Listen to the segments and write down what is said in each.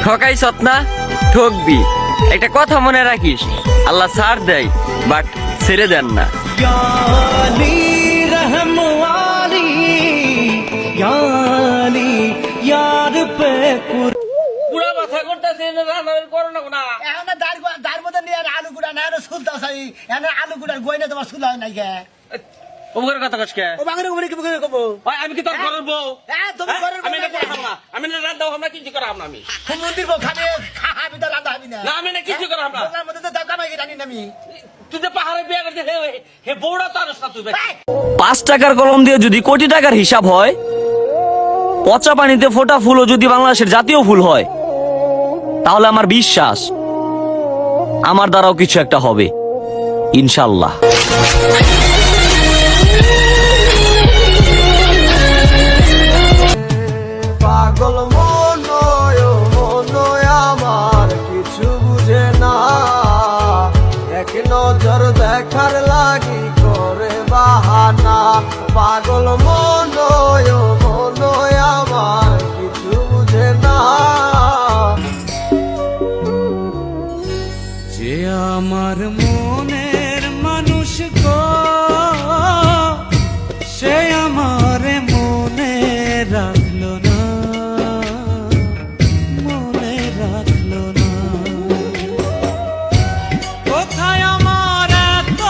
ঠকাইছত না, ঠকবি। একটা কথা মনে রাখিস, আল্লাহ ছাড় দেয় বাট ছেড়ে দেন না। পুরা মাথা করতেছে রান্নার করো না না এখন দার মধ্যে নিয়ে আলু গুড়া না সুলতা চাই এখন আলু গুড়ার গয়না তোমার সুলা হয় নাই গে ওমগের কথা কসকে ও বাঙালি গুড়ি কি কব ভাই আমি কি তোর ঘরের বউ হ্যাঁ তুমি ঘরের আমি না করাম না আমি না রান্না আমরা কিছু করাম না আমি মন্দির বউ খাবে খাবি তো রান্না হবি না না আমি না কিছু করাম না ওর মধ্যে তো দাদা মাই জানি না আমি তুই যে পাহাড়ে বিয়ে করতে হে বউড়া তো আনস না তুই 5 টাকার কলম দিয়ে যদি কোটি টাকার হিসাব হয়, পচা পানিতে ফোটা ফুলও যদি বাংলাদেশের জাতীয় ফুল হয়, তাহলে আমার বিশ্বাস আমার দ্বারাও কিছু একটা হবে ইনশাল্লাহ। পাগল মনয় আমার কিছু বুঝে না, এক নজর দেখার লাগি করে বাহানা। পাগল মনয় আমার কিছু বুঝে না, যে আমার মনের মানুষ গো, সে আমার মনে রাখলো না, মনে রাখলো না। কোথায় আমার এত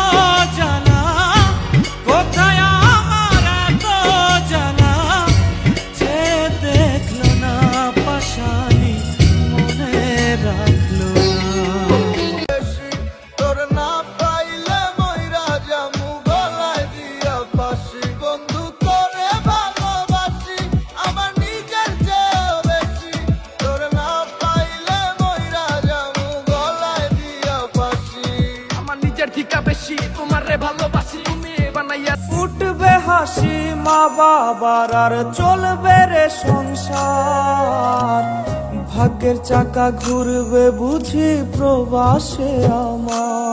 জ্বালা, কোথায় আমার এত জ্বালা, যে দেখলো না পাশানি মনে রাখলো না। তোর না পাইলে ময়রা জামু গলায় দিয়া ফাঁসি। বন্ধু তোরে ভালোবাসি আমার নিজের চেয়েও বেশি, তোর না পাইলে ময়রা জামু গলায় দিয়া ফাঁসি। আমার নিজের ঠিকা বেশি তোমার রে ভালোবাসি তুমি বানাইয়া উঠবে হাসি মা বাবার আর চলবে রে সংসার, ভাগ্যের চাকা ঘুরবে বুঝি প্রবাসে আমার।